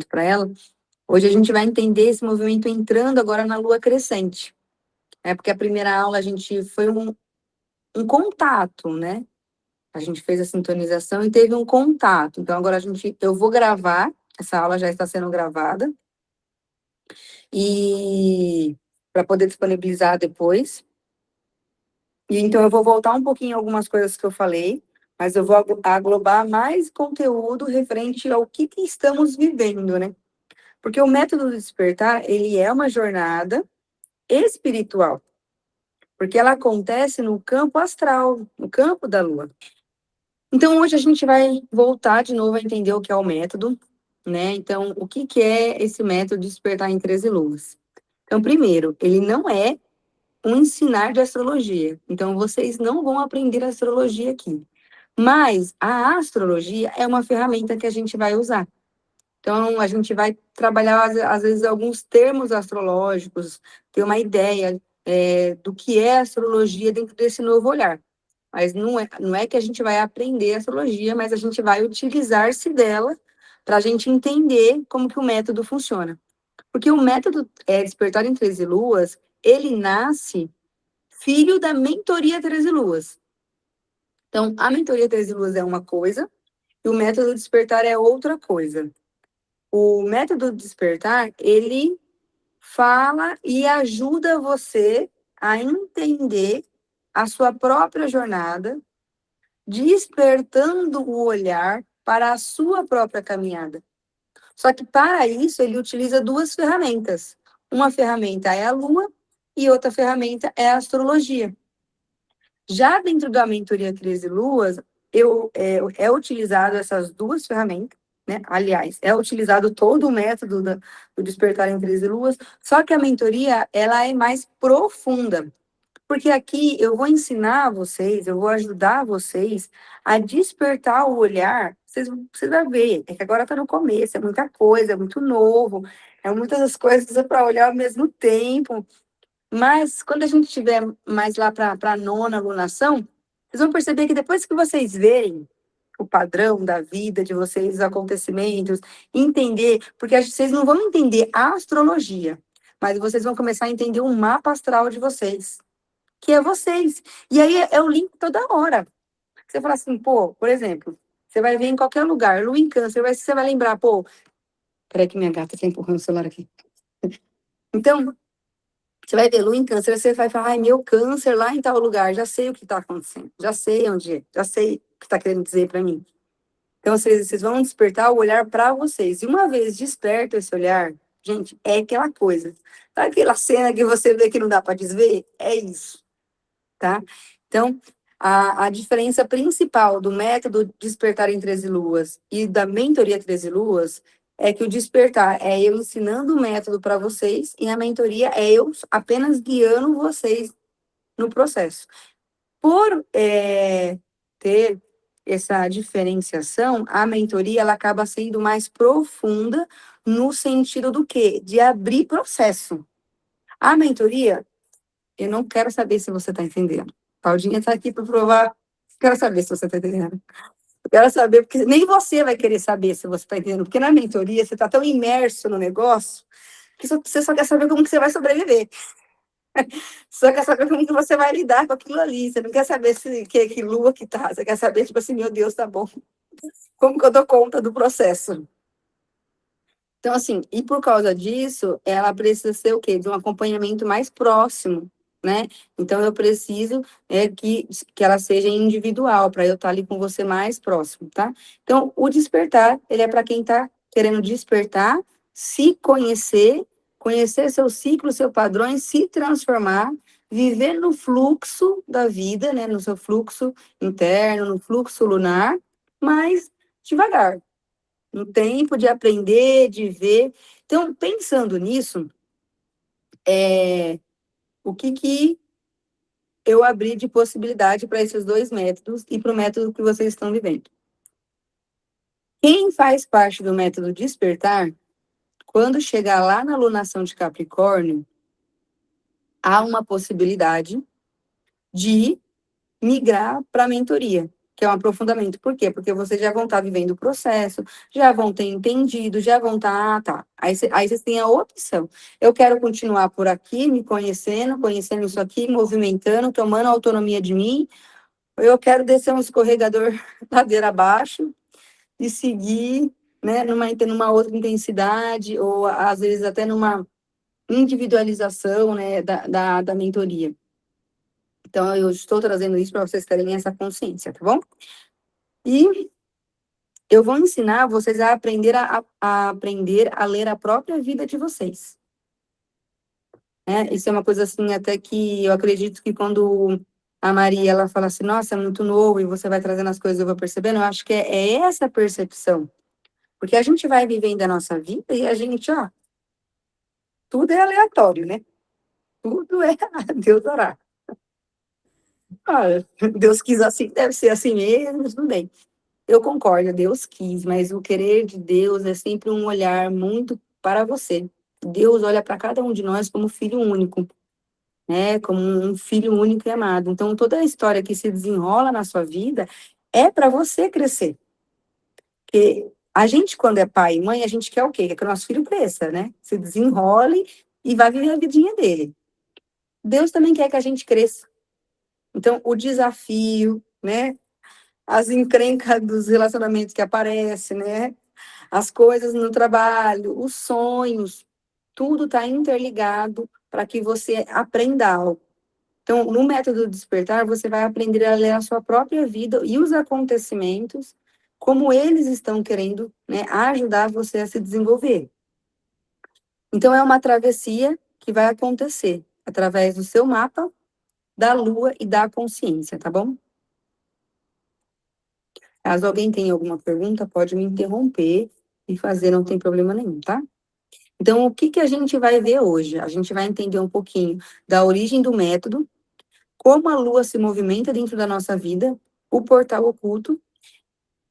para ela. Hoje a gente vai entender esse movimento entrando agora na lua crescente. Porque a primeira aula a gente foi um contato, né? A gente fez a sintonização e teve um contato. Então agora eu vou gravar, essa aula já está sendo gravada, e para poder disponibilizar depois. E então eu vou voltar um pouquinho em algumas coisas que eu falei, mas eu vou aglobar mais conteúdo referente ao que estamos vivendo, né? Porque o método do despertar, ele é uma jornada espiritual, porque ela acontece no campo astral, no campo da lua. Então, hoje a gente vai voltar de novo a entender o que é o método, né? Então, o que é esse método de despertar em 13 luas? Então, primeiro, ele não é um ensinar de astrologia. Então, vocês não vão aprender astrologia aqui. Mas a astrologia é uma ferramenta que a gente vai usar. Então, a gente vai trabalhar, às vezes, alguns termos astrológicos, ter uma ideia do que é astrologia dentro desse novo olhar. Mas não é que a gente vai aprender astrologia, mas a gente vai utilizar-se dela para a gente entender como que o método funciona. Porque o método Despertar em 13 Luas, ele nasce filho da mentoria 13 Luas. Então, a mentoria 13 Luas é uma coisa e o método Despertar é outra coisa. O método Despertar, ele fala e ajuda você a entender a sua própria jornada, despertando o olhar para a sua própria caminhada. Só que para isso ele utiliza duas ferramentas. Uma ferramenta é a Lua e outra ferramenta é a astrologia. Já dentro da mentoria 13 Luas, é utilizado essas duas ferramentas, né? Aliás, é utilizado todo o método do Despertar em 13 Luas, só que a mentoria, ela é mais profunda. Porque aqui eu vou ensinar vocês, eu vou ajudar vocês a despertar o olhar. Vocês vão ver, é que agora está no começo, é muita coisa, é muito novo, é muitas coisas para olhar ao mesmo tempo. Mas quando a gente estiver mais lá para a nona lunação, vocês vão perceber que depois que vocês verem o padrão da vida de vocês, os acontecimentos, entender, porque vocês não vão entender a astrologia, mas vocês vão começar a entender o mapa astral de vocês, que é vocês. E aí é o link toda hora. Você fala assim, pô, por exemplo, você vai ver em qualquer lugar, lua em câncer, você vai lembrar, pô, peraí que minha gata está empurrando o celular aqui. Então, você vai ver lua em câncer, você vai falar, ai, meu câncer lá em tal lugar, já sei o que está acontecendo, já sei onde é, já sei o que está querendo dizer para mim. Então, vocês vão despertar o olhar para vocês. E uma vez desperto esse olhar, gente, é aquela coisa. Sabe aquela cena que você vê que não dá para desver? É isso, tá? Então, a diferença principal do método Despertar em 13 Luas e da mentoria 13 Luas é que o despertar é eu ensinando o método para vocês e a mentoria é eu apenas guiando vocês no processo. Por ter essa diferenciação, a mentoria ela acaba sendo mais profunda no sentido do quê? De abrir processo. A mentoria, eu não quero saber se você está entendendo. Claudinha está aqui para provar. Quero saber se você está entendendo. Eu quero saber, porque nem você vai querer saber se você está entendendo. Porque na mentoria você está tão imerso no negócio que você só quer saber como que você vai sobreviver. Só quer saber como que você vai lidar com aquilo ali. Você não quer saber que lua que tá. Você quer saber, tipo assim, meu Deus, tá bom. Como que eu dou conta do processo? Então, assim, e por causa disso, ela precisa ser o quê? De um acompanhamento mais próximo, né? Então, eu preciso que ela seja individual, para eu estar ali com você mais próximo, tá? Então, o despertar, ele é para quem está querendo despertar, se conhecer, conhecer seu ciclo, seus padrões, se transformar, viver no fluxo da vida, né? No seu fluxo interno, no fluxo lunar, mas devagar, no tempo de aprender, de ver. Então, pensando nisso, o que eu abri de possibilidade para esses dois métodos e para o método que vocês estão vivendo? Quem faz parte do método despertar, quando chegar lá na alunação de Capricórnio, há uma possibilidade de migrar para a mentoria. que é um aprofundamento. Por quê? Porque vocês já vão estar vivendo o processo, já vão ter entendido, já vão estar, tá. Aí vocês têm a opção. Eu quero continuar por aqui, me conhecendo isso aqui, movimentando, tomando autonomia de mim, ou eu quero descer um escorregador ladeira abaixo e seguir, né, numa outra intensidade, ou às vezes até numa individualização, né, da mentoria. Então, eu estou trazendo isso para vocês terem essa consciência, tá bom? E eu vou ensinar vocês a aprender a aprender a ler a própria vida de vocês. Isso é uma coisa assim, até que eu acredito que quando a Maria, ela fala assim, nossa, é muito novo, e você vai trazendo as coisas, eu vou percebendo, eu acho que é essa percepção. Porque a gente vai vivendo a nossa vida e a gente, ó, tudo é aleatório, né? Tudo é Deus dará. Ah, Deus quis assim, deve ser assim mesmo, tudo bem. Eu concordo, Deus quis, mas o querer de Deus é sempre um olhar muito para você. Deus olha para cada um de nós como filho único, né? Como um filho único e amado. Então, toda a história que se desenrola na sua vida é para você crescer. Porque a gente, quando é pai e mãe, a gente quer o quê? Quer que o nosso filho cresça, né? Se desenrole e vai viver a vidinha dele. Deus também quer que a gente cresça. Então, o desafio, né? As encrencas dos relacionamentos que aparecem, né? As coisas no trabalho, os sonhos, tudo está interligado para que você aprenda algo. Então, no método despertar, você vai aprender a ler a sua própria vida e os acontecimentos, como eles estão querendo, né, ajudar você a se desenvolver. Então, é uma travessia que vai acontecer através do seu mapa, da lua e da consciência, tá bom? Caso alguém tenha alguma pergunta, pode me interromper e fazer, não tem problema nenhum, tá? Então, o que a gente vai ver hoje? A gente vai entender um pouquinho da origem do método, como a Lua se movimenta dentro da nossa vida, o portal oculto,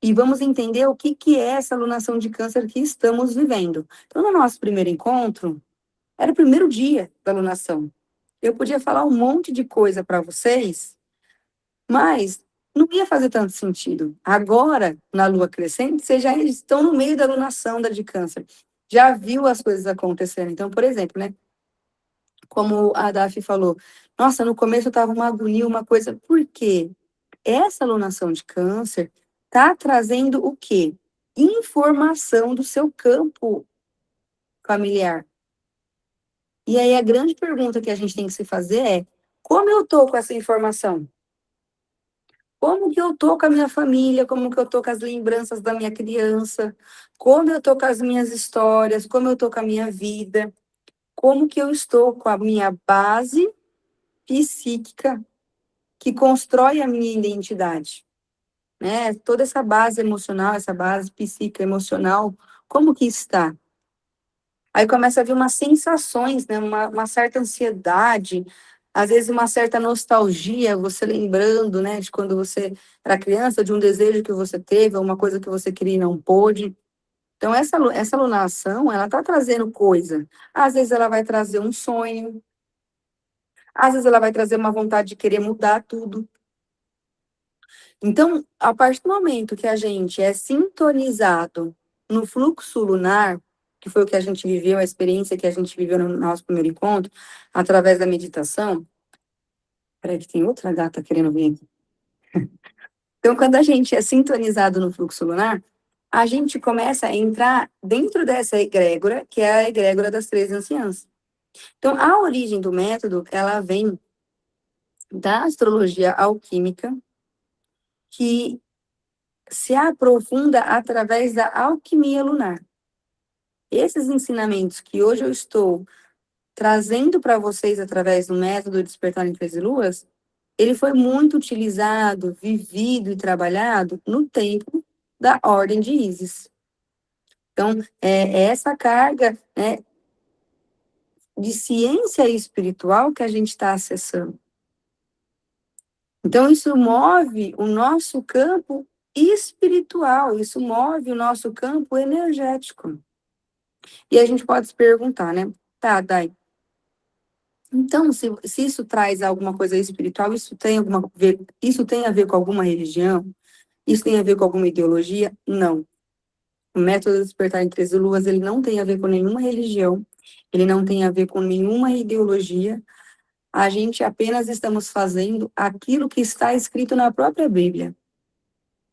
e vamos entender o que é essa alunação de câncer que estamos vivendo. Então, no nosso primeiro encontro, era o primeiro dia da alunação. Eu podia falar um monte de coisa para vocês, mas não ia fazer tanto sentido. Agora, na Lua crescente, vocês já estão no meio da alunação da de câncer. Já viu as coisas acontecendo. Então, por exemplo, né? Como a Daphne falou, nossa, no começo eu estava uma agonia, uma coisa. Por quê? Essa alunação de câncer está trazendo o quê? Informação do seu campo familiar. E aí a grande pergunta que a gente tem que se fazer é: como eu estou com essa informação? Como que eu estou com a minha família? Como que eu estou com as lembranças da minha criança? Como eu estou com as minhas histórias? Como eu estou com a minha vida? Como que eu estou com a minha base psíquica que constrói a minha identidade, né? Toda essa base emocional, essa base psíquica emocional, como que está? Aí começa a vir umas sensações, né? Uma certa ansiedade, às vezes uma certa nostalgia, você lembrando, né, de quando você era criança, de um desejo que você teve, uma coisa que você queria e não pôde. Então, essa alunação, ela tá trazendo coisa. Às vezes ela vai trazer um sonho, às vezes ela vai trazer uma vontade de querer mudar tudo. Então, a partir do momento que a gente é sintonizado no fluxo lunar, que foi o que a gente viveu, a experiência que a gente viveu no nosso primeiro encontro, através da meditação. Peraí, que tem outra gata querendo vir aqui. Então, quando a gente é sintonizado no fluxo lunar, a gente começa a entrar dentro dessa egrégora, que é a egrégora das 13 anciãs. Então, a origem do método, ela vem da astrologia alquímica, que se aprofunda através da alquimia lunar. Esses ensinamentos que hoje eu estou trazendo para vocês através do método Despertar em 13 Luas, ele foi muito utilizado, vivido e trabalhado no tempo da Ordem de Ísis. Então, é essa carga, né, de ciência espiritual que a gente está acessando. Então, isso move o nosso campo espiritual, isso move o nosso campo energético. E a gente pode se perguntar, né? Tá, Dai. Então, se isso traz alguma coisa espiritual, isso tem a ver com alguma religião? Isso tem a ver com alguma ideologia? Não. O método Despertar em 13 Luas, ele não tem a ver com nenhuma religião, ele não tem a ver com nenhuma ideologia. A gente apenas estamos fazendo aquilo que está escrito na própria Bíblia,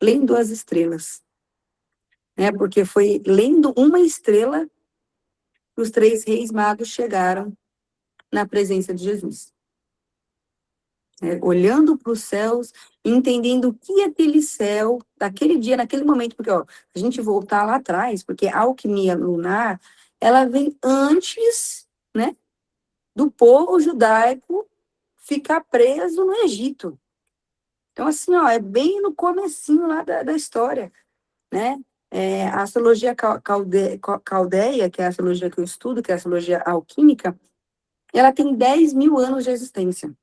lendo as estrelas, né? Porque foi lendo uma estrela que os 3 reis magos chegaram na presença de Jesus. Olhando para os céus, entendendo o que aquele céu, daquele dia, naquele momento, porque, ó, a gente voltar lá atrás, porque a alquimia lunar, ela vem antes, né, do povo judaico ficar preso no Egito. Então, assim, ó, é bem no comecinho lá da história, né? A astrologia caldeia, que é a astrologia que eu estudo, que é a astrologia alquímica, ela tem 10 mil anos de existência,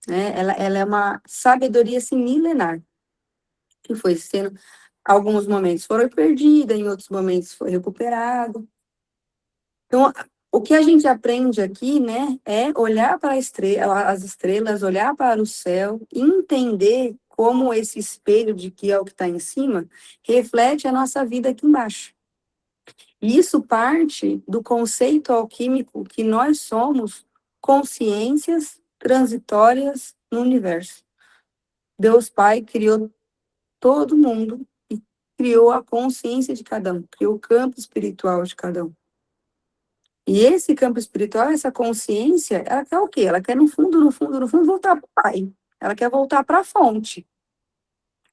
né? Ela é uma sabedoria, assim, milenar, que foi sendo, alguns momentos foram perdidas, em outros momentos foi recuperado. Então, o que a gente aprende aqui, né, é olhar para as estrelas, olhar para o céu, e entender como esse espelho de que é o que está em cima reflete a nossa vida aqui embaixo. E isso parte do conceito alquímico que nós somos consciências transitórias no universo. Deus Pai criou todo mundo e criou a consciência de cada um, criou o campo espiritual de cada um. E esse campo espiritual, essa consciência, ela quer o quê? Ela quer, no fundo, no fundo, no fundo, voltar para o Pai. Ela quer voltar para a fonte,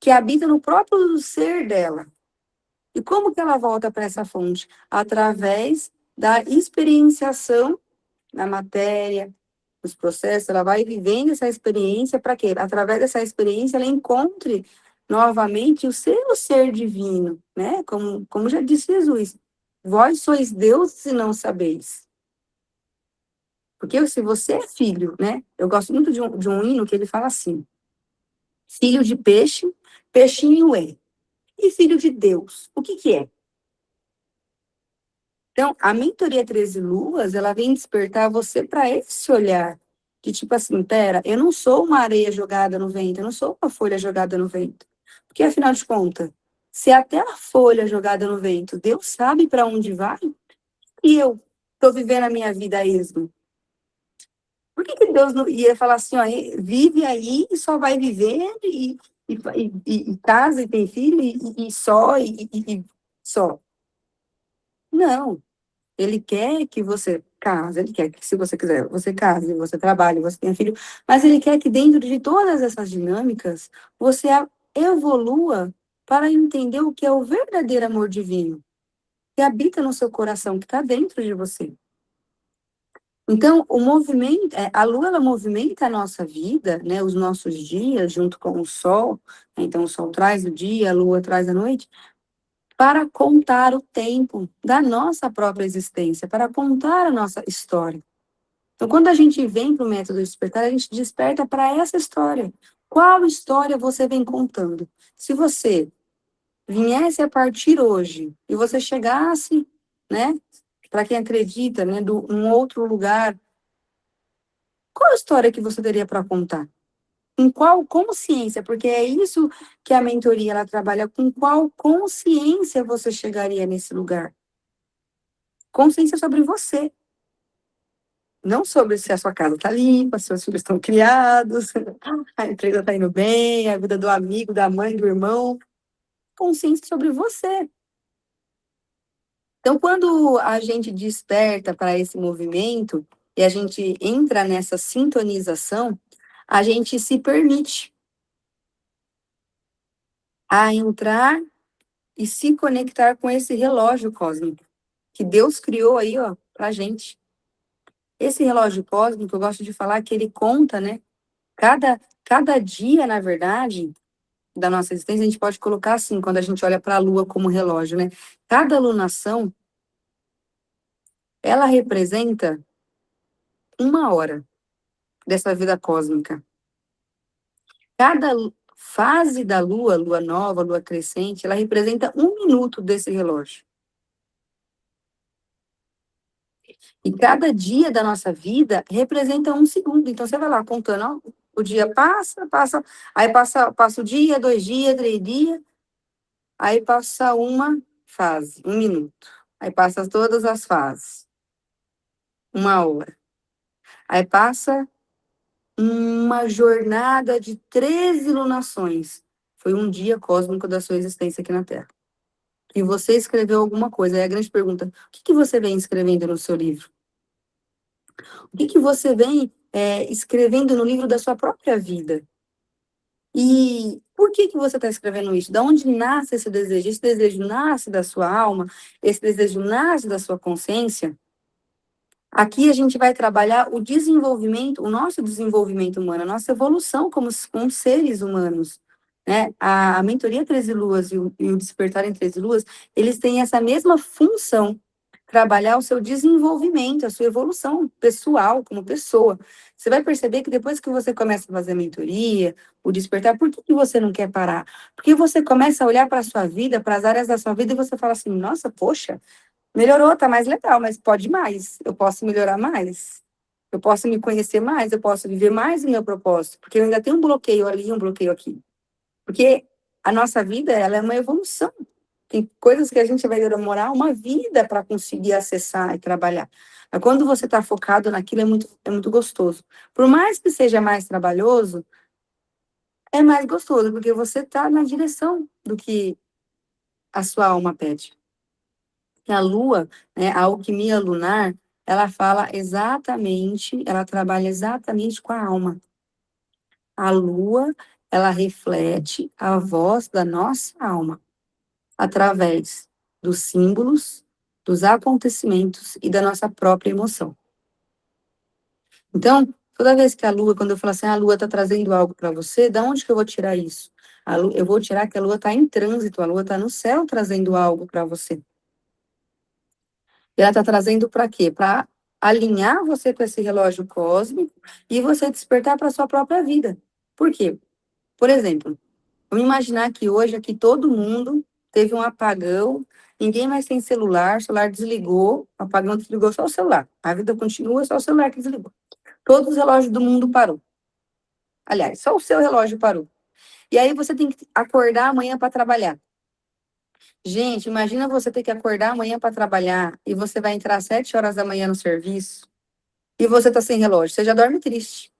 que habita no próprio ser dela. E como que ela volta para essa fonte? Através da experienciação na matéria, nos processos, ela vai vivendo essa experiência para quê? Através dessa experiência, ela encontre novamente o seu ser divino, né? Como já disse Jesus, vós sois deuses e não sabeis. Porque se você é filho, né? Eu gosto muito de um hino que ele fala assim: filho de peixe, peixinho é. E filho de Deus, o que que é? Então, a mentoria 13 Luas, ela vem despertar você para esse olhar de tipo assim, pera, eu não sou uma areia jogada no vento, eu não sou uma folha jogada no vento. Porque, afinal de contas, se até a folha jogada no vento, Deus sabe para onde vai, e eu estou vivendo a minha vida a esmo. Por que Deus não ia falar assim, ó, vive aí e só vai vivendo e casa e tem filho e só e só? Não. Ele quer que você case, ele quer que, se você quiser, você case, você trabalhe, você tenha filho, mas ele quer que dentro de todas essas dinâmicas, você evolua para entender o que é o verdadeiro amor divino, que habita no seu coração, que está dentro de você. Então, o movimento, a Lua, ela movimenta a nossa vida, né, os nossos dias, junto com o Sol, né, então o Sol traz o dia, a Lua traz a noite, para contar o tempo da nossa própria existência, para contar a nossa história. Então, quando a gente vem para o método despertar, a gente desperta para essa história. Qual história você vem contando? Se você viesse a partir hoje e você chegasse, né, para quem acredita, né, de um outro lugar, qual a história que você teria para contar? Em qual consciência? Porque é isso que a mentoria ela trabalha, com qual consciência você chegaria nesse lugar? Consciência sobre você, não sobre se a sua casa está limpa, se seus filhos estão criados, a empresa está indo bem, a vida do amigo, da mãe, do irmão. Consciência sobre você. Então, quando a gente desperta para esse movimento e a gente entra nessa sintonização, a gente se permite a entrar e se conectar com esse relógio cósmico que Deus criou aí, ó, pra gente. Esse relógio cósmico, eu gosto de falar que ele conta, né? Cada dia, na verdade, da nossa existência, a gente pode colocar assim, quando a gente olha para a Lua como relógio, né? Cada lunação, ela representa uma hora dessa vida cósmica. Cada fase da Lua, Lua nova, Lua crescente, ela representa 1 minuto desse relógio. E cada dia da nossa vida representa 1 segundo. Então, você vai lá contando, ó, O dia passa, aí passa o dia, 2 dias, 3 dias, aí passa uma fase, 1 minuto. Aí passa todas as fases, 1 hora. Aí passa uma jornada de 13 lunações. Foi um dia cósmico da sua existência aqui na Terra. E você escreveu alguma coisa. Aí a grande pergunta: o que você vem escrevendo no seu livro? O que você vem escrevendo no livro da sua própria vida? E por que você está escrevendo isso? Da onde nasce esse desejo? Esse desejo nasce da sua alma? Esse desejo nasce da sua consciência? Aqui a gente vai trabalhar o desenvolvimento, o nosso desenvolvimento humano, a nossa evolução como seres humanos, né? A mentoria 13 Luas e o Despertar em 13 Luas, eles têm essa mesma função, trabalhar o seu desenvolvimento, a sua evolução pessoal, como pessoa. Você vai perceber que depois que você começa a fazer a mentoria, o Despertar, por que você não quer parar? Porque você começa a olhar para a sua vida, para as áreas da sua vida, e você fala assim, nossa, poxa, melhorou, tá mais legal, mas pode mais. Eu posso melhorar mais. Eu posso me conhecer mais, eu posso viver mais o meu propósito, porque eu ainda tenho um bloqueio ali, um bloqueio aqui. Porque a nossa vida, ela é uma evolução. Tem coisas que a gente vai demorar uma vida para conseguir acessar e trabalhar. Mas quando você está focado naquilo, é muito gostoso. Por mais que seja mais trabalhoso, é mais gostoso, porque você está na direção do que a sua alma pede. E a lua, né, a alquimia lunar, ela fala exatamente, ela trabalha exatamente com a alma. A lua, ela reflete a voz da nossa alma, através dos símbolos, dos acontecimentos e da nossa própria emoção. Então, toda vez que a lua, quando eu falo assim, a lua está trazendo algo para você, da onde que eu vou tirar isso? Eu vou tirar que a lua está em trânsito, a lua está no céu trazendo algo para você. E ela está trazendo para quê? Para alinhar você com esse relógio cósmico e você despertar para a sua própria vida. Por quê? Por exemplo, vamos imaginar que hoje aqui todo mundo teve um apagão, ninguém mais tem celular, o celular desligou, o apagão desligou só o celular. A vida continua, só o celular que desligou. Todos os relógios do mundo parou. Aliás, só o seu relógio parou. E aí você tem que acordar amanhã para trabalhar. Gente, imagina você ter que acordar amanhã para trabalhar e você vai entrar às 7 horas da manhã no serviço e você tá sem relógio. Você já dorme triste.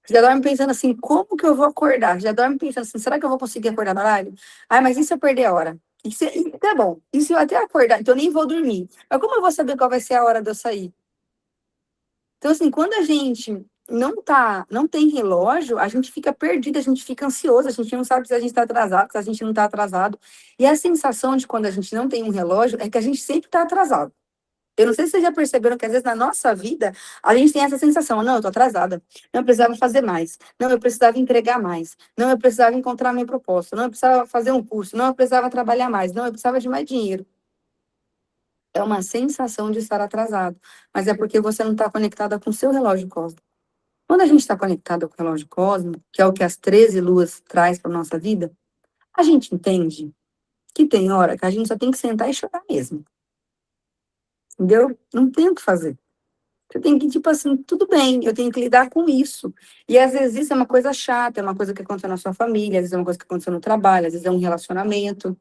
Você já dorme pensando assim, como que eu vou acordar? Já dorme pensando assim, será que eu vou conseguir acordar no horário? Ai, mas e se eu perder a hora? E tá bom. E se eu até acordar? Então eu nem vou dormir. Mas como eu vou saber qual vai ser a hora de eu sair? Então, assim, quando a gente não tem relógio, a gente fica perdido, a gente fica ansioso, a gente não sabe se a gente está atrasado, se a gente não está atrasado. E a sensação de quando a gente não tem um relógio é que a gente sempre está atrasado. Eu não sei se vocês já perceberam que às vezes na nossa vida a gente tem essa sensação, não, eu tô atrasada, não, eu precisava fazer mais, não, eu precisava entregar mais, não, eu precisava encontrar meu propósito, não, eu precisava fazer um curso, não, eu precisava trabalhar mais, não, eu precisava de mais dinheiro. É uma sensação de estar atrasado, mas é porque você não está conectada com o seu relógio cósmico. Quando a gente está conectada com o relógio cósmico, que é o que as 13 luas traz para nossa vida, a gente entende que tem hora que a gente só tem que sentar e chorar mesmo. Entendeu? Não tem o que fazer. Você tem que, tipo assim, tudo bem, eu tenho que lidar com isso. E às vezes isso é uma coisa chata, é uma coisa que aconteceu na sua família, às vezes é uma coisa que aconteceu no trabalho, às vezes é um relacionamento.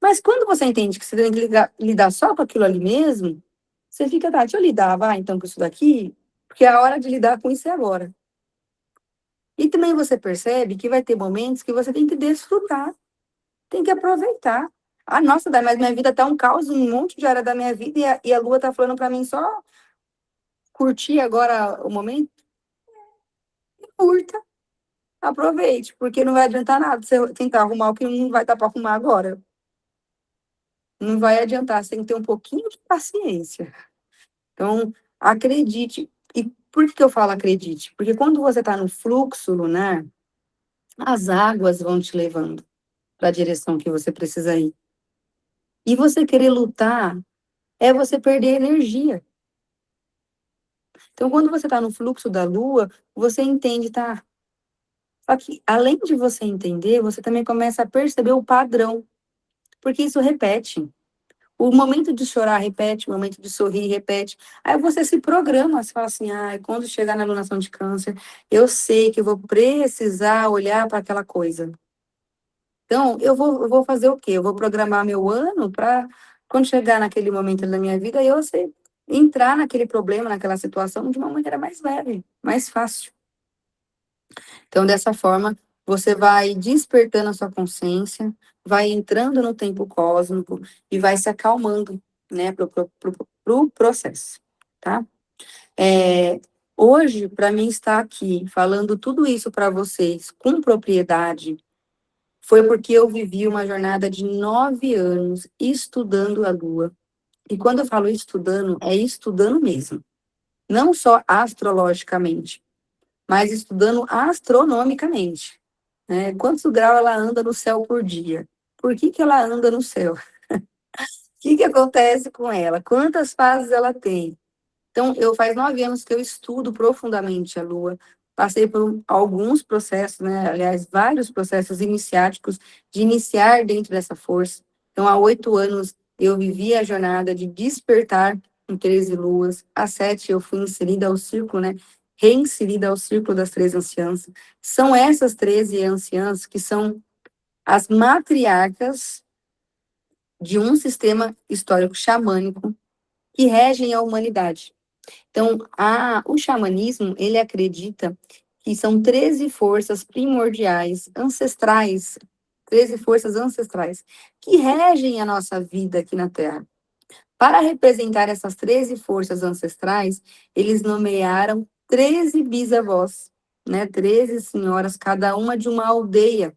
Mas quando você entende que você tem que lidar só com aquilo ali mesmo, você fica, tá, deixa eu lidar, vai, então, com isso daqui, porque a hora de lidar com isso é agora. E também você percebe que vai ter momentos que você tem que desfrutar, tem que aproveitar. Ah, nossa, mas minha vida tá um caos, um monte de área da minha vida, e a Lua tá falando para mim só curtir agora o momento. Curta, aproveite, porque não vai adiantar nada você tentar arrumar o que não vai estar para arrumar agora. Não vai adiantar, você tem que ter um pouquinho de paciência. Então, acredite. E por que eu falo acredite? Porque quando você está no fluxo lunar, as águas vão te levando para a direção que você precisa ir. E você querer lutar é você perder energia. Então, quando você está no fluxo da Lua, você entende, tá? Só que, além de você entender, você também começa a perceber o padrão, porque isso repete. O momento de chorar, repete. O momento de sorrir, repete. Aí você se programa, você fala assim, quando chegar na alunação de câncer, eu sei que eu vou precisar olhar para aquela coisa. Então, eu vou fazer o quê? Eu vou programar meu ano para, quando chegar naquele momento da minha vida, eu sei entrar naquele problema, naquela situação, de uma maneira mais leve, mais fácil. Então, dessa forma, você vai despertando a sua consciência, vai entrando no tempo cósmico e vai se acalmando, né, pro processo, tá? Hoje, para mim estar aqui falando tudo isso para vocês com propriedade, foi porque eu vivi uma jornada de 9 anos estudando a Lua. E quando eu falo estudando, é estudando mesmo. Não só astrologicamente, mas estudando astronomicamente, né? Quantos graus ela anda no céu por dia? Por que ela anda no céu? O que acontece com ela? Quantas fases ela tem? Então, faz 9 anos que eu estudo profundamente a Lua. Passei por alguns processos, né? Aliás, vários processos iniciáticos de iniciar dentro dessa força. Então, há 8 anos eu vivi a jornada de despertar em 13 luas. Há 7 eu fui inserida ao círculo, né? Reinserida ao círculo das 13 anciãs. São essas 13 anciãs que são as matriarcas de um sistema histórico xamânico que regem a humanidade. Então, o xamanismo, ele acredita que são 13 forças primordiais, ancestrais, 13 forças ancestrais, que regem a nossa vida aqui na Terra. Para representar essas 13 forças ancestrais, eles nomearam 13 bisavós, né? 13 senhoras, cada uma de uma aldeia,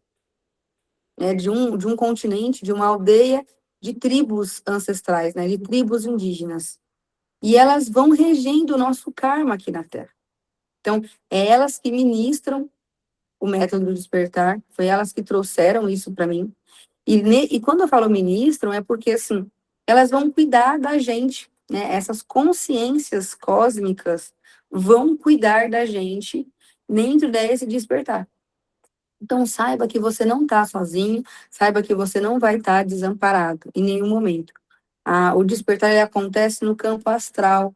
né? De um continente, de uma aldeia de tribos ancestrais, né? De tribos indígenas. E elas vão regendo o nosso karma aqui na Terra. Então, é elas que ministram o método do despertar, foi elas que trouxeram isso para mim. E quando eu falo ministram, é porque, assim, elas vão cuidar da gente, né? Essas consciências cósmicas vão cuidar da gente dentro desse despertar. Então, saiba que você não está sozinho, saiba que você não vai estar desamparado em nenhum momento. O despertar ele acontece no campo astral,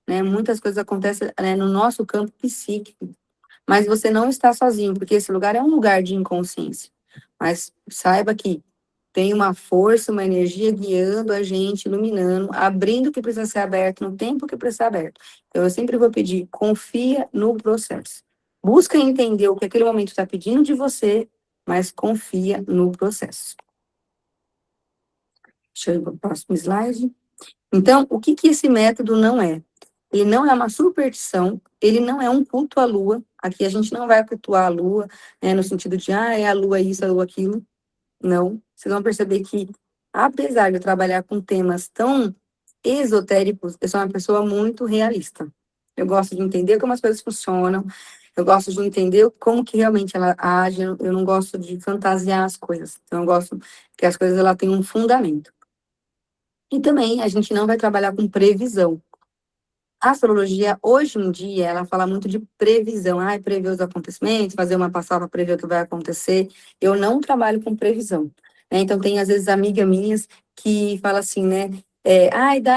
né? Muitas coisas acontecem, né, no nosso campo psíquico, mas você não está sozinho, porque esse lugar é um lugar de inconsciência. Mas saiba que tem uma força, uma energia guiando a gente, iluminando, abrindo o que precisa ser aberto, no tempo que precisa ser aberto. Então, eu sempre vou pedir, confia no processo. Busca entender o que aquele momento está pedindo de você, mas confia no processo. Deixa eu ir para o próximo slide. Então, o que esse método não é? Ele não é uma superstição, ele não é um culto à lua. Aqui a gente não vai cultuar a lua, né, no sentido de, é a lua isso, a lua aquilo. Não. Vocês vão perceber que, apesar de eu trabalhar com temas tão esotéricos, eu sou uma pessoa muito realista. Eu gosto de entender como as coisas funcionam, eu gosto de entender como que realmente ela age, eu não gosto de fantasiar as coisas. Então, eu gosto que as coisas ela tenham um fundamento. E também a gente não vai trabalhar com previsão. A astrologia, hoje em dia, ela fala muito de previsão. Prever os acontecimentos, fazer uma passada para prever o que vai acontecer. Eu não trabalho com previsão, né? Então, tem, às vezes, amigas minhas que falam assim, né?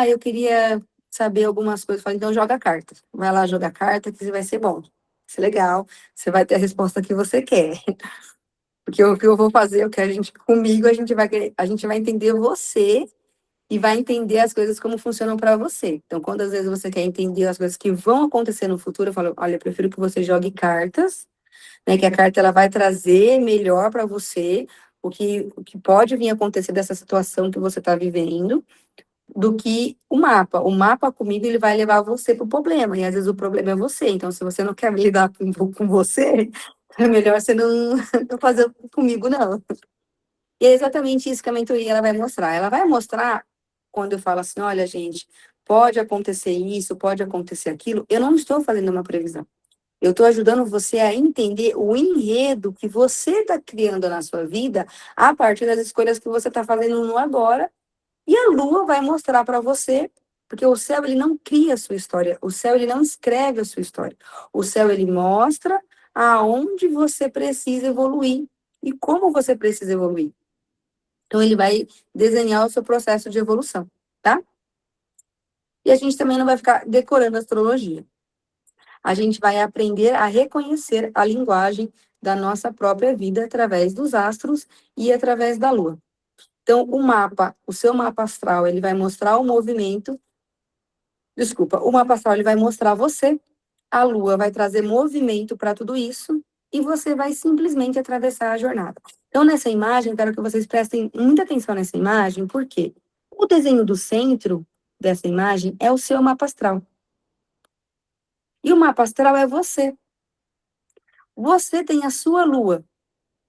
Eu queria saber algumas coisas. Eu falo, então, joga carta. Vai lá jogar carta, que vai ser bom. Vai ser legal. Você vai ter a resposta que você quer. Porque o que eu vou fazer, o que comigo, a gente vai entender você e vai entender as coisas como funcionam para você. Então, quando às vezes você quer entender as coisas que vão acontecer no futuro, eu falo, olha, eu prefiro que você jogue cartas, né, que a carta ela vai trazer melhor para você o que pode vir a acontecer dessa situação que você está vivendo, do que o mapa. O mapa comigo, ele vai levar você para o problema, e às vezes o problema é você. Então, se você não quer lidar com você, é melhor você não fazer comigo, não. E é exatamente isso que a mentoria ela vai mostrar. Ela vai mostrar, quando eu falo assim, olha, gente, pode acontecer isso, pode acontecer aquilo, eu não estou fazendo uma previsão. Eu estou ajudando você a entender o enredo que você está criando na sua vida a partir das escolhas que você está fazendo no agora. E a Lua vai mostrar para você, porque o céu ele não cria a sua história, o céu ele não escreve a sua história. O céu ele mostra aonde você precisa evoluir e como você precisa evoluir. Então, ele vai desenhar o seu processo de evolução, tá? E a gente também não vai ficar decorando astrologia. A gente vai aprender a reconhecer a linguagem da nossa própria vida através dos astros e através da Lua. Então, o seu mapa astral, ele vai mostrar o movimento. Desculpa, o mapa astral ele vai mostrar você, a Lua vai trazer movimento para tudo isso e você vai simplesmente atravessar a jornada. Então, nessa imagem, quero que vocês prestem muita atenção nessa imagem, porque o desenho do centro dessa imagem é o seu mapa astral. E o mapa astral é você. Você tem a sua Lua.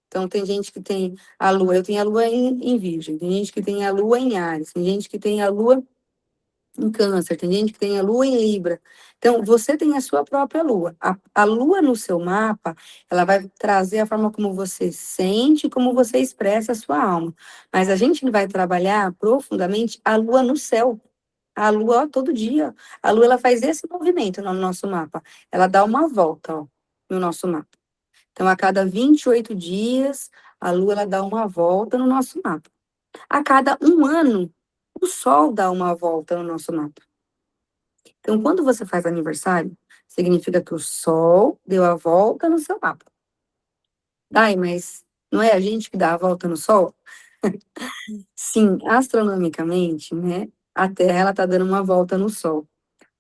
Então, tem gente que tem a Lua, eu tenho a Lua em Virgem, tem gente que tem a Lua em Áries, tem gente que tem a Lua em Câncer, tem gente que tem a Lua em Libra. Então, você tem a sua própria Lua. A Lua no seu mapa, ela vai trazer a forma como você sente, como você expressa a sua alma. Mas a gente vai trabalhar profundamente a Lua no céu. A Lua, ó, todo dia. A Lua, ela faz esse movimento no nosso mapa. Ela dá uma volta, ó, no nosso mapa. Então, a cada 28 dias, a Lua, ela dá uma volta no nosso mapa. A cada um ano, o Sol dá uma volta no nosso mapa. Então, quando você faz aniversário, significa que o Sol deu a volta no seu mapa. Ai, mas não é a gente que dá a volta no Sol? Sim, astronomicamente, né? A Terra, ela está dando uma volta no Sol.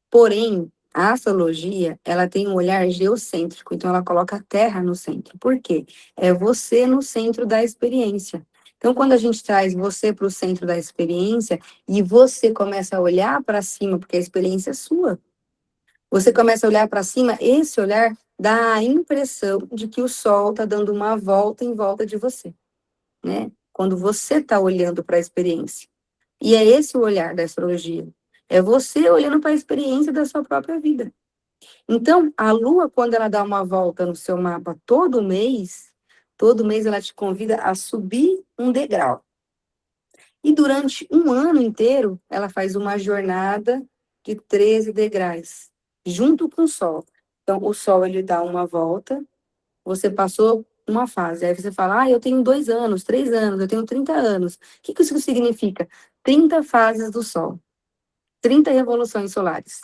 Porém, a astrologia, ela tem um olhar geocêntrico, então ela coloca a Terra no centro. Por quê? É você no centro da experiência. Então, quando a gente traz você para o centro da experiência e você começa a olhar para cima, porque a experiência é sua, você começa a olhar para cima, esse olhar dá a impressão de que o Sol está dando uma volta em volta de você, né? Quando você está olhando para a experiência. E é esse o olhar da astrologia. É você olhando para a experiência da sua própria vida. Então, a Lua, quando ela dá uma volta no seu mapa todo mês ela te convida a subir um degrau. E durante um ano inteiro, ela faz uma jornada de 13 degraus, junto com o Sol. Então, o Sol, ele dá uma volta, você passou uma fase. Aí você fala, eu tenho 2 anos, 3 anos, eu tenho 30 anos. O que isso significa? 30 fases do Sol, 30 revoluções solares,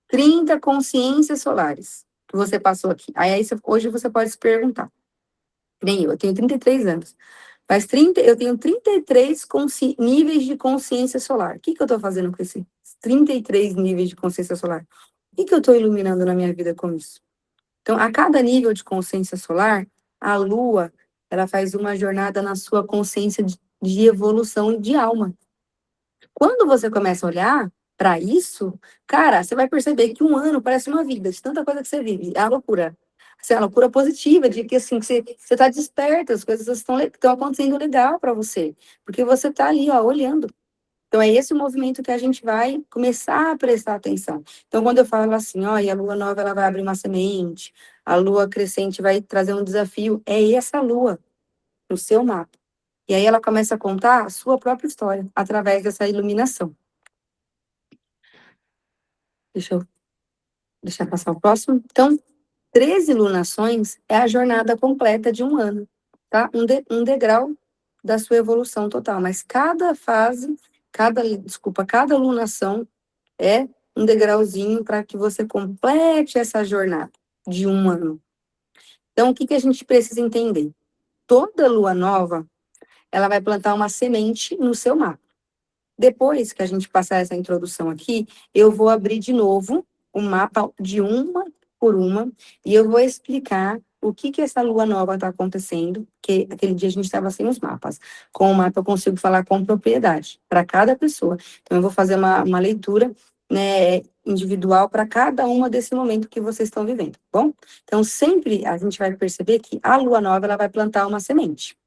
30 consciências solares que você passou aqui. Hoje você pode se perguntar, nem eu tenho 33 anos. Mas eu tenho 33 níveis de consciência solar. O que eu estou fazendo com esses 33 níveis de consciência solar? O que eu estou iluminando na minha vida com isso? Então, a cada nível de consciência solar, a Lua, ela faz uma jornada na sua consciência de evolução e de alma. Quando você começa a olhar para isso, cara, você vai perceber que um ano parece uma vida, de tanta coisa que você vive. É a loucura. Assim, é a loucura positiva, de que assim, que você está desperta, as coisas estão acontecendo legal para você. Porque você está ali, ó, olhando. Então, é esse o movimento que a gente vai começar a prestar atenção. Então, quando eu falo assim, ó, e a lua nova, ela vai abrir uma semente, a lua crescente vai trazer um desafio, é essa lua no seu mapa. E aí ela começa a contar a sua própria história, através dessa iluminação. Deixa eu deixar passar o próximo. Então, 13 lunações é a jornada completa de um ano, tá? Um degrau da sua evolução total. Mas cada fase, cada lunação é um degrauzinho para que você complete essa jornada de um ano. Então, o que a gente precisa entender? Toda lua nova, ela vai plantar uma semente no seu mapa. Depois que a gente passar essa introdução aqui, eu vou abrir de novo o mapa de uma por uma e eu vou explicar o que essa lua nova está acontecendo, porque aquele dia a gente estava sem os mapas. Com o mapa eu consigo falar com propriedade para cada pessoa. Então eu vou fazer uma leitura, né, individual para cada uma desse momento que vocês estão vivendo, tá bom? Então sempre a gente vai perceber que a lua nova ela vai plantar uma semente.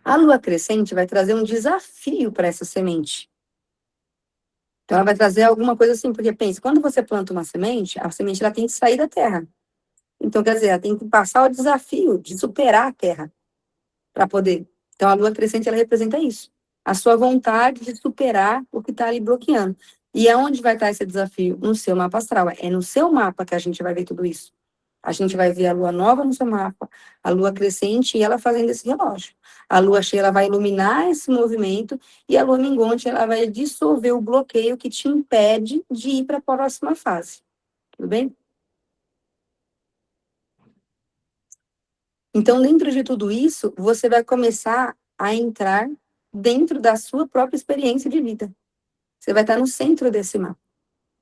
A lua crescente vai trazer um desafio para essa semente. Então, ela vai trazer alguma coisa assim, porque pensa, quando você planta uma semente, a semente ela tem que sair da terra. Então, quer dizer, ela tem que passar o desafio de superar a terra para poder. Então, a lua crescente, ela representa isso. A sua vontade de superar o que está ali bloqueando. E aonde vai estar esse desafio? No seu mapa astral. É no seu mapa que a gente vai ver tudo isso. A gente vai ver a lua nova no seu mapa, a lua crescente e ela fazendo esse relógio. A lua cheia ela vai iluminar esse movimento e a lua minguante ela vai dissolver o bloqueio que te impede de ir para a próxima fase. Tudo bem? Então, dentro de tudo isso, você vai começar a entrar dentro da sua própria experiência de vida. Você vai estar no centro desse mapa,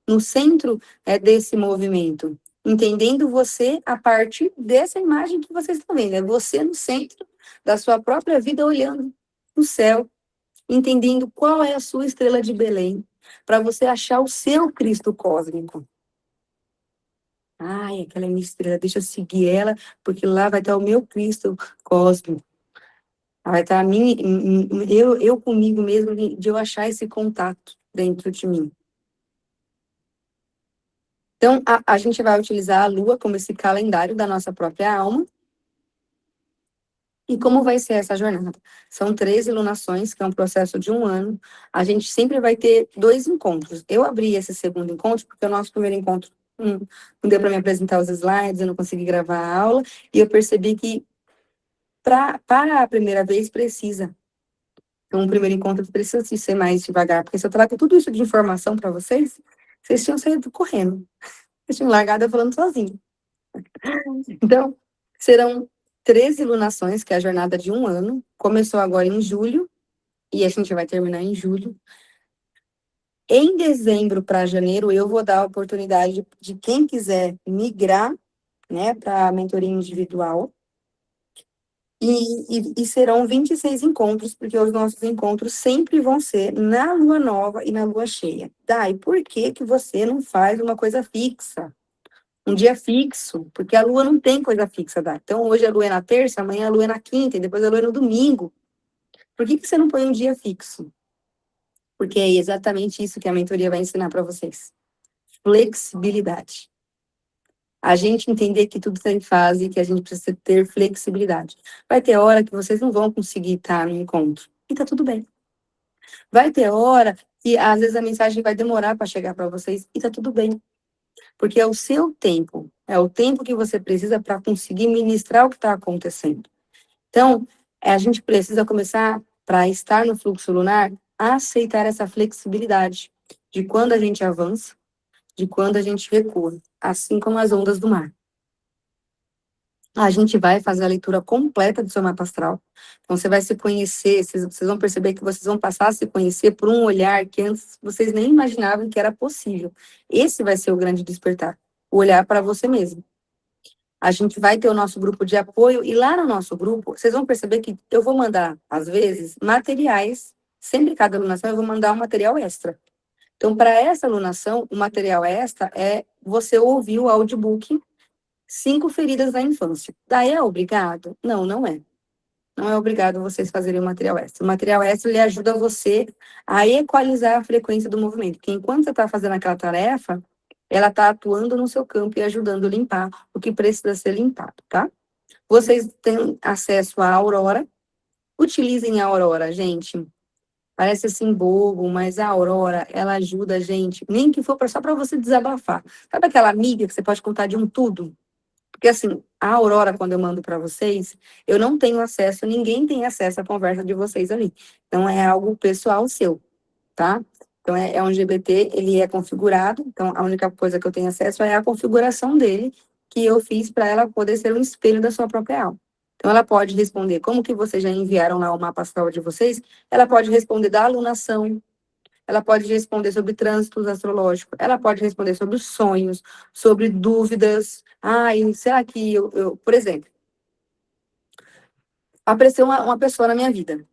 no centro desse movimento, entendendo você a partir dessa imagem que vocês estão vendo. É você no centro da sua própria vida, olhando no céu, entendendo qual é a sua estrela de Belém, para você achar o seu Cristo cósmico. Ai, aquela é minha estrela, deixa eu seguir ela, porque lá vai estar o meu Cristo cósmico. Vai estar a mim, eu comigo mesmo, de eu achar esse contato dentro de mim. Então, a gente vai utilizar a Lua como esse calendário da nossa própria alma. E como vai ser essa jornada? São 13 lunações, que é um processo de 1 ano. A gente sempre vai ter 2 encontros. Eu abri esse segundo encontro, porque o nosso primeiro encontro não deu para me apresentar os slides, eu não consegui gravar a aula, e eu percebi que para a primeira vez precisa. Então, o primeiro encontro precisa ser mais devagar, porque se eu trago tudo isso de informação para vocês, vocês tinham saído correndo. Vocês tinham largado eu falando sozinho. Então, serão 13 lunações, que é a jornada de 1 ano. Começou agora em julho, e a gente vai terminar em julho. Em dezembro para janeiro, eu vou dar a oportunidade de quem quiser migrar, né, para a mentoria individual. E serão 26 encontros, porque os nossos encontros sempre vão ser na lua nova e na lua cheia. Dai, por que que você não faz uma coisa fixa? Um dia fixo, porque a lua não tem coisa fixa, Dai. Então, hoje a lua é na terça, amanhã a lua é na quinta, e depois a lua é no domingo. Por que que você não põe um dia fixo? Porque é exatamente isso que a mentoria vai ensinar para vocês. Flexibilidade. A gente entender que tudo tem fase e que a gente precisa ter flexibilidade. Vai ter hora que vocês não vão conseguir estar no encontro. E tá tudo bem. Vai ter hora que às vezes a mensagem vai demorar para chegar para vocês. E tá tudo bem. Porque é o seu tempo. É o tempo que você precisa para conseguir ministrar o que está acontecendo. Então, a gente precisa começar, para estar no fluxo lunar, a aceitar essa flexibilidade de quando a gente avança, de quando a gente recua, assim como as ondas do mar. A gente vai fazer a leitura completa do seu mapa astral. Então, você vai se conhecer, vocês vão perceber que vocês vão passar a se conhecer por um olhar que antes vocês nem imaginavam que era possível. Esse vai ser o grande despertar, o olhar para você mesmo. A gente vai ter o nosso grupo de apoio, e lá no nosso grupo, vocês vão perceber que eu vou mandar, às vezes, materiais, sempre cada alunação eu vou mandar um material extra. Então, para essa alunação, o material extra é você ouvir o audiobook 5 feridas da infância. Daí é obrigado? Não, não é. Não é obrigado vocês fazerem o material extra. O material extra, ele ajuda você a equalizar a frequência do movimento, porque enquanto você está fazendo aquela tarefa, ela está atuando no seu campo e ajudando a limpar o que precisa ser limpado, tá? Vocês têm acesso à Aurora. Utilizem a Aurora, gente. Parece assim bobo, mas a Aurora, ela ajuda a gente, nem que for só para você desabafar. Sabe aquela amiga que você pode contar de um tudo? Porque, assim, a Aurora, quando eu mando para vocês, eu não tenho acesso, ninguém tem acesso à conversa de vocês ali. Então, é algo pessoal seu, tá? Então, é um GBT, ele é configurado, então a única coisa que eu tenho acesso é a configuração dele, que eu fiz para ela poder ser um espelho da sua própria alma. Então, ela pode responder, como que vocês já enviaram lá o mapa astral de vocês, ela pode responder da alunação, ela pode responder sobre trânsitos astrológicos, ela pode responder sobre sonhos, sobre dúvidas. Ai, será que por exemplo, apareceu uma pessoa na minha vida.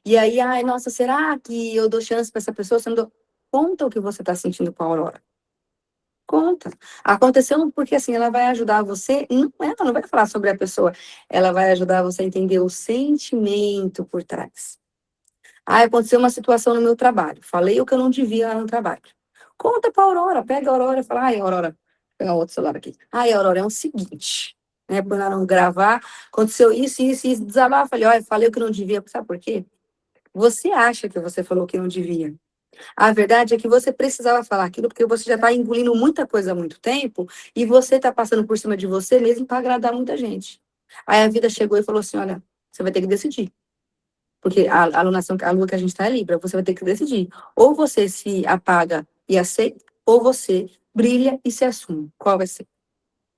E aí, ai, nossa, será que eu dou chance para essa pessoa? Você não dou... Conta o que você está sentindo com a Aurora. Conta. Aconteceu porque, assim, ela vai ajudar você, ela não vai falar sobre a pessoa, ela vai ajudar você a entender o sentimento por trás. Ah, aconteceu uma situação no meu trabalho. Falei o que eu não devia lá no trabalho. Conta pra Aurora, pega a Aurora e fala, ai, Aurora, vou pegar outro celular aqui. Ai, Aurora, é o seguinte, né, por não gravar, aconteceu isso, isso, isso, desabafa. Falei, olha, falei o que não devia, sabe por quê? Você acha que você falou o que não devia. A verdade é que você precisava falar aquilo porque você já está engolindo muita coisa há muito tempo e você está passando por cima de você mesmo para agradar muita gente. Aí a vida chegou e falou assim: olha, você vai ter que decidir. Porque a alunação, a lua que a gente está é Libra, você vai ter que decidir. Ou você se apaga e aceita, ou você brilha e se assume. Qual vai ser?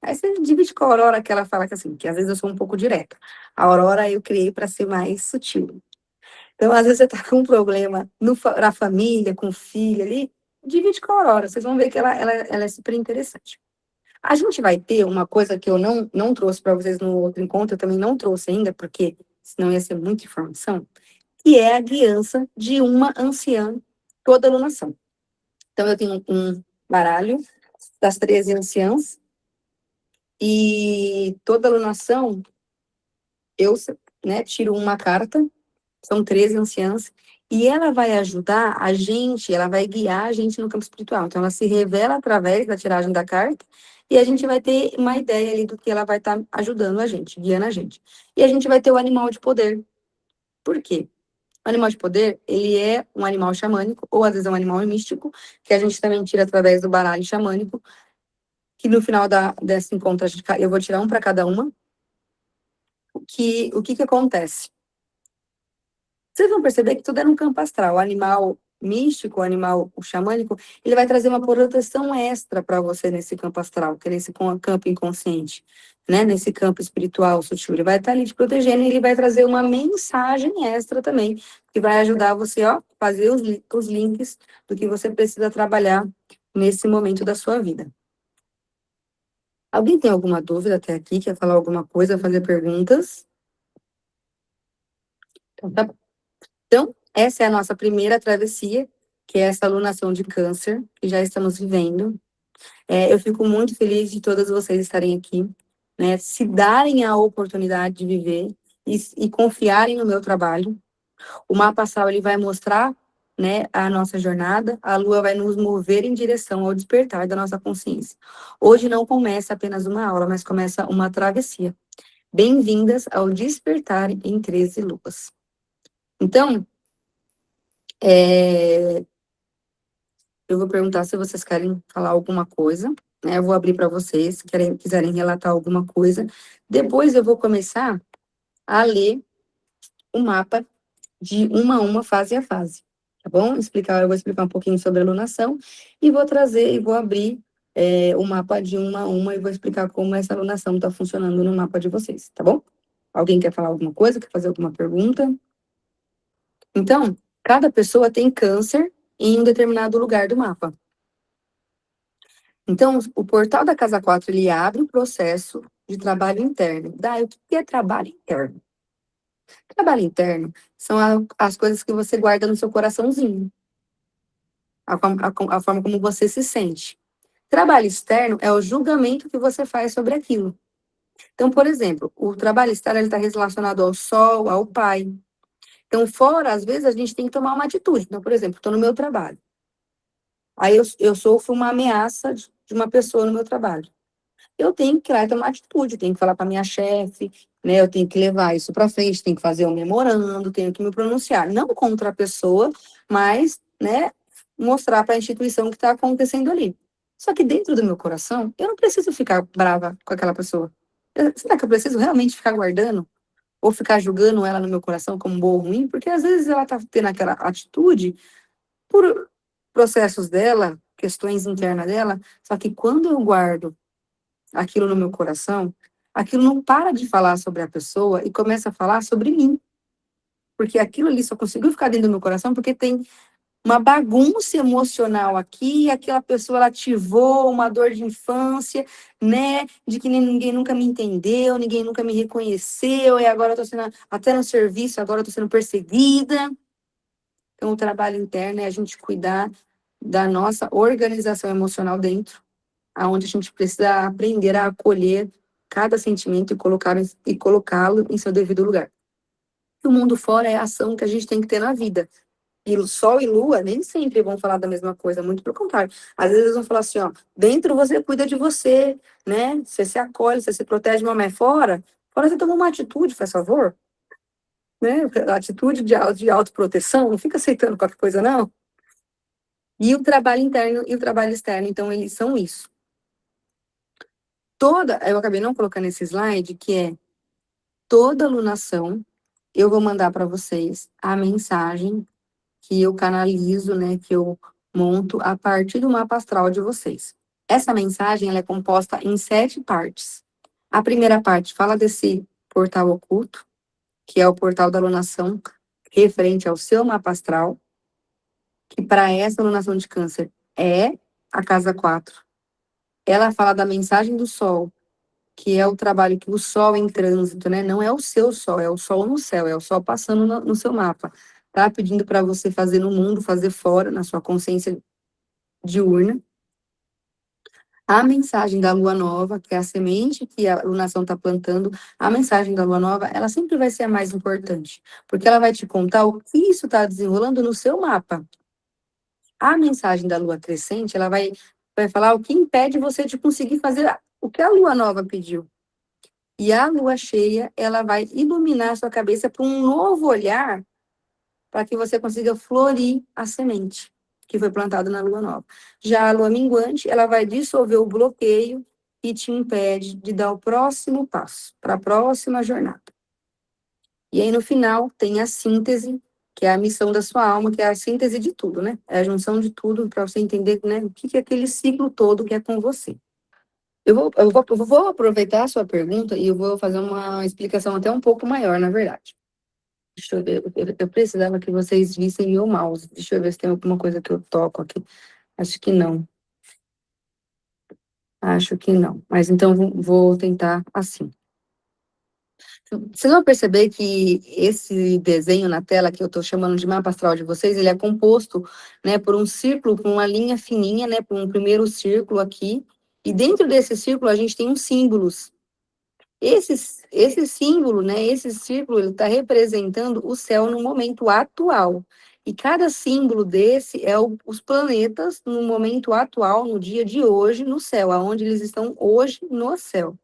Aí você divide com a Aurora, que ela fala que assim, que às vezes eu sou um pouco direta. A Aurora eu criei para ser mais sutil. Então, às vezes, você está com um problema na família, com o filho ali, divide com a Aurora. Vocês vão ver que ela é super interessante. A gente vai ter uma coisa que eu não trouxe para vocês no outro encontro, eu também não trouxe ainda, porque senão ia ser muita informação, que é a guiança de uma anciã toda alunação. Então, eu tenho um baralho das 13 anciãs, e toda alunação eu, né, tiro uma carta. São 13 anciãs, e ela vai ajudar a gente, ela vai guiar a gente no campo espiritual. Então, ela se revela através da tiragem da carta, e a gente vai ter uma ideia ali do que ela vai estar ajudando a gente, guiando a gente. E a gente vai ter o animal de poder. Por quê? O animal de poder, ele é um animal xamânico, ou às vezes é um animal místico, que a gente também tira através do baralho xamânico, que no final desse encontro eu vou tirar um para cada uma. O que acontece? Vocês vão perceber que tudo é no campo astral. O animal místico, o animal xamânico, ele vai trazer uma proteção extra para você nesse campo astral, que é nesse campo inconsciente, né? Nesse campo espiritual sutil. Ele vai estar ali te protegendo e ele vai trazer uma mensagem extra também, que vai ajudar você, ó, fazer os links do que você precisa trabalhar nesse momento da sua vida. Alguém tem alguma dúvida até aqui? Quer falar alguma coisa, fazer perguntas? Então, tá bom. Então, essa é a nossa primeira travessia, que é essa alunação de câncer, que já estamos vivendo. Eu fico muito feliz de todas vocês estarem aqui, né? Se darem a oportunidade de viver e confiarem no meu trabalho. O mapa astral ele vai mostrar, né, a nossa jornada, a lua vai nos mover em direção ao despertar da nossa consciência. Hoje não começa apenas uma aula, mas começa uma travessia. Bem-vindas ao Despertar em 13 Luas. Então, eu vou perguntar se vocês querem falar alguma coisa, né? Eu vou abrir para vocês, se quiserem relatar alguma coisa. Depois eu vou começar a ler o mapa de uma a uma, fase a fase, tá bom? Eu vou explicar um pouquinho sobre a alunação e vou trazer e vou abrir o mapa de uma a uma e vou explicar como essa alunação está funcionando no mapa de vocês, tá bom? Alguém quer falar alguma coisa, quer fazer alguma pergunta? Então, cada pessoa tem câncer em um determinado lugar do mapa. Então, o portal da Casa 4, ele abre o processo de trabalho interno. Daí, o que é trabalho interno? Trabalho interno são as coisas que você guarda no seu coraçãozinho, a forma como você se sente. Trabalho externo é o julgamento que você faz sobre aquilo. Então, por exemplo, o trabalho externo está relacionado ao sol, ao pai. Então, fora, às vezes, a gente tem que tomar uma atitude. Então, por exemplo, estou no meu trabalho. Aí eu sofro uma ameaça de uma pessoa no meu trabalho. Eu tenho que ir lá e tomar atitude, tenho que falar para minha chefe, né? Eu tenho que levar isso para frente, tenho que fazer um memorando, tenho que me pronunciar, não contra a pessoa, mas, né, mostrar para a instituição o que está acontecendo ali. Só que dentro do meu coração, eu não preciso ficar brava com aquela pessoa. Será que eu preciso realmente ficar guardando? Ou ficar julgando ela no meu coração como boa ou ruim? Porque às vezes ela está tendo aquela atitude por processos dela, questões internas dela, só que quando eu guardo aquilo no meu coração, aquilo não para de falar sobre a pessoa e começa a falar sobre mim. Porque aquilo ali só conseguiu ficar dentro do meu coração porque tem uma bagunça emocional aqui, e aquela pessoa ela ativou uma dor de infância, né? De que ninguém nunca me entendeu, ninguém nunca me reconheceu, e agora eu tô sendo, até no serviço, agora eu tô sendo perseguida. Então, o trabalho interno é a gente cuidar da nossa organização emocional dentro, aonde a gente precisa aprender a acolher cada sentimento e colocá-lo em seu devido lugar. E o mundo fora é a ação que a gente tem que ter na vida. E o Sol e Lua nem sempre vão falar da mesma coisa, muito pelo contrário. Às vezes eles vão falar assim, ó, dentro você cuida de você, né? Você se acolhe, você se protege, mas fora você toma uma atitude, faz favor, né? Atitude de autoproteção, não fica aceitando qualquer coisa, não. E o trabalho interno e o trabalho externo, então, eles são isso. Eu acabei não colocando esse slide, que é toda alunação, eu vou mandar para vocês a mensagem que eu canalizo, né, que eu monto a partir do mapa astral de vocês. Essa mensagem, ela é composta em 7 partes. A primeira parte fala desse portal oculto, que é o portal da alunação, referente ao seu mapa astral, que para essa alunação de câncer é a casa 4. Ela fala da mensagem do sol, que é o trabalho que o sol em trânsito, né? Não é o seu sol, é o sol no céu, é o sol passando no seu mapa. Tá pedindo para você fazer no mundo, fazer fora, na sua consciência diurna. A mensagem da lua nova, que é a semente que a lunação está plantando, a mensagem da lua nova, ela sempre vai ser a mais importante, porque ela vai te contar o que isso está desenrolando no seu mapa. A mensagem da lua crescente, ela vai falar o que impede você de conseguir fazer o que a lua nova pediu. E a lua cheia, ela vai iluminar a sua cabeça para um novo olhar, para que você consiga florir a semente que foi plantada na lua nova. Já a lua minguante, ela vai dissolver o bloqueio e te impede de dar o próximo passo, para a próxima jornada. E aí, no final, tem a síntese, que é a missão da sua alma, que é a síntese de tudo, né? É a junção de tudo para você entender, né, o que é aquele ciclo todo que é com você. Eu vou aproveitar a sua pergunta e eu vou fazer uma explicação até um pouco maior, na verdade. Deixa eu ver, eu precisava que vocês vissem meu mouse. Deixa eu ver se tem alguma coisa que eu toco aqui. Acho que não. Acho que não. Mas então vou tentar assim. Vocês vão perceber que esse desenho na tela, que eu estou chamando de mapa astral de vocês, ele é composto, né, por um círculo com uma linha fininha, né, por um primeiro círculo aqui. E dentro desse círculo a gente tem uns símbolos. Esse símbolo, né, esse círculo, ele está representando o céu no momento atual. E cada símbolo desse é os planetas no momento atual, no dia de hoje, no céu, aonde eles estão hoje no céu.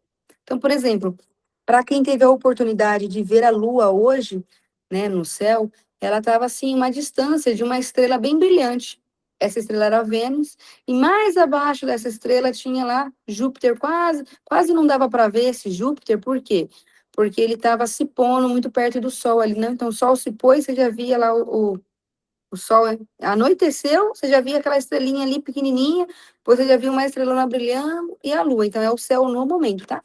Então, por exemplo, para quem teve a oportunidade de ver a Lua hoje, né, no céu, ela estava assim, uma distância de uma estrela bem brilhante. Essa estrela era Vênus, e mais abaixo dessa estrela tinha lá Júpiter, quase não dava para ver esse Júpiter, por quê? Porque ele estava se pondo muito perto do Sol ali, né? Então o Sol se pôs, você já via lá o Sol, anoiteceu, você já via aquela estrelinha ali pequenininha, depois você já viu uma estrela brilhando e a Lua, então é o céu no momento, tá?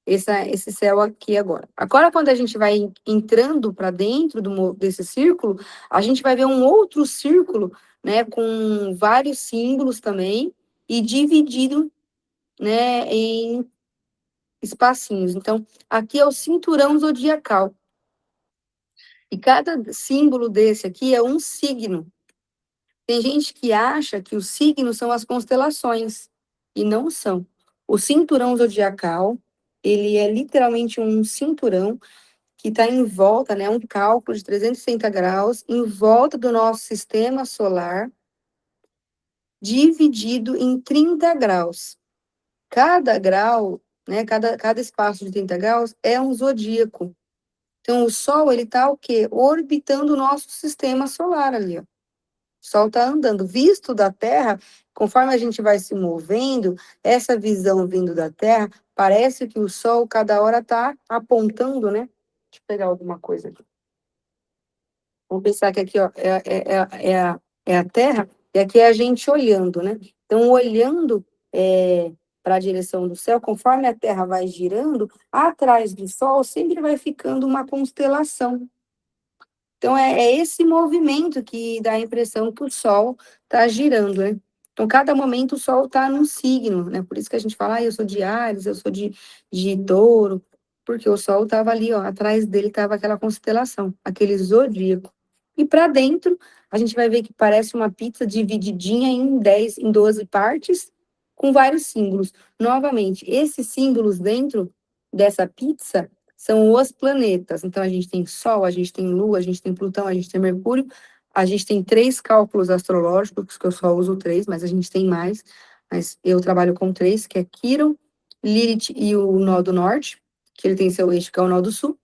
Esse céu aqui agora. Agora, quando a gente vai entrando para dentro desse círculo, a gente vai ver um outro círculo, né, com vários símbolos também, e dividido, né, em espacinhos. Então, aqui é o cinturão zodiacal. E cada símbolo desse aqui é um signo. Tem gente que acha que os signos são as constelações, e não são. O cinturão zodiacal, ele é literalmente um cinturão que está em volta, né, um cálculo de 360 graus, em volta do nosso sistema solar, dividido em 30 graus. Cada grau, né, cada espaço de 30 graus é um zodíaco. Então, o Sol, ele está o quê? Orbitando o nosso sistema solar ali, ó. O Sol está andando. Visto da Terra, conforme a gente vai se movendo, essa visão vindo da Terra, parece que o Sol, cada hora, está apontando, né? Deixa eu pegar alguma coisa aqui. Vamos pensar que aqui, ó, é a Terra, e aqui é a gente olhando, né? Então, olhando para a direção do céu, conforme a Terra vai girando, atrás do Sol sempre vai ficando uma constelação. Então, é esse movimento que dá a impressão que o Sol está girando, né? Então, cada momento o Sol está num signo, né? Por isso que a gente fala, eu sou de Áries, eu sou de Touro, porque o Sol estava ali, ó, atrás dele estava aquela constelação, aquele zodíaco. E para dentro, a gente vai ver que parece uma pizza divididinha em 12 partes, com vários símbolos. Novamente, esses símbolos dentro dessa pizza são os planetas. Então, a gente tem Sol, a gente tem Lua, a gente tem Plutão, a gente tem Mercúrio, a gente tem 3 cálculos astrológicos, que eu só uso 3, mas a gente tem mais. Mas eu trabalho com 3, que é Quiron, Lilith e o nó do norte, que ele tem seu eixo, que é o nó do sul.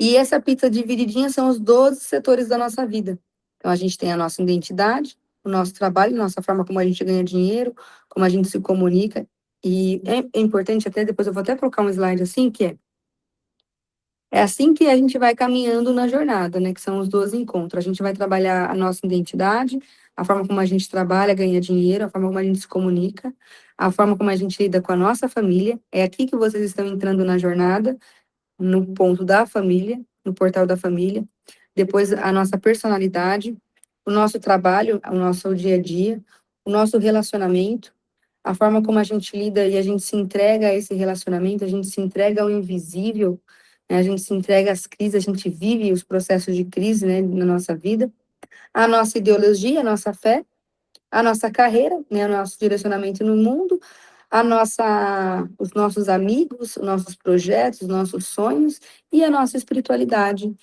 E essa pizza divididinha são os 12 setores da nossa vida. Então, a gente tem a nossa identidade, o nosso trabalho, nossa forma como a gente ganha dinheiro, como a gente se comunica. E é importante, até depois eu vou até colocar um slide assim, que é assim que a gente vai caminhando na jornada, né? Que são os 12 encontros. A gente vai trabalhar a nossa identidade, a forma como a gente trabalha, ganha dinheiro, a forma como a gente se comunica, a forma como a gente lida com a nossa família. É aqui que vocês estão entrando na jornada, no ponto da família, no portal da família. Depois, a nossa personalidade, o nosso trabalho, o nosso dia a dia, o nosso relacionamento, a forma como a gente lida e a gente se entrega a esse relacionamento, a gente se entrega ao invisível, né? A gente se entrega às crises, a gente vive os processos de crise, né, na nossa vida, a nossa ideologia, a nossa fé, a nossa carreira, né, o nosso direcionamento no mundo, os nossos amigos, os nossos projetos, os nossos sonhos e a nossa espiritualidade,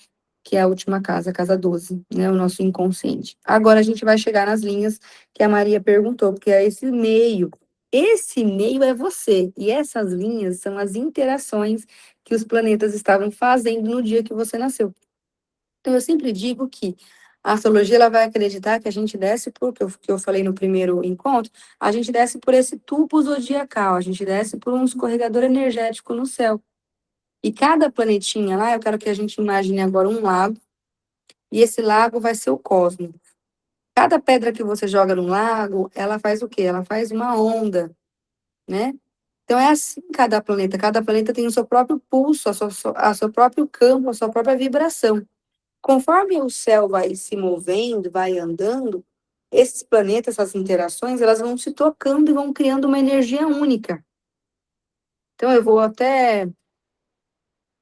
que é a última casa, a casa 12, né, o nosso inconsciente. Agora a gente vai chegar nas linhas que a Maria perguntou, porque é esse meio. Esse meio é você, e essas linhas são as interações que os planetas estavam fazendo no dia que você nasceu. Então, eu sempre digo que a astrologia ela vai acreditar que a gente desce por, que eu falei no primeiro encontro, a gente desce por esse tubo zodiacal, a gente desce por um escorregador energético no céu. E cada planetinha lá, eu quero que a gente imagine agora um lago, e esse lago vai ser o cosmos. Cada pedra que você joga no lago, ela faz o quê? Ela faz uma onda, né? Então é assim cada planeta tem o seu próprio pulso, a seu próprio campo, a sua própria vibração. Conforme o céu vai se movendo, vai andando, esses planetas, essas interações, elas vão se tocando e vão criando uma energia única. Então, eu vou até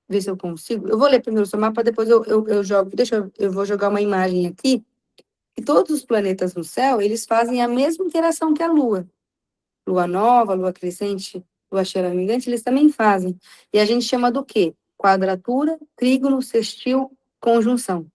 ver se eu consigo. Eu vou ler primeiro o seu mapa, depois eu jogo. Eu vou jogar uma imagem aqui. E todos os planetas no céu, eles fazem a mesma interação que a Lua. Lua nova, Lua crescente, Lua cheia minguante, eles também fazem. E a gente chama do quê? Quadratura, trígono, sextil, conjunção.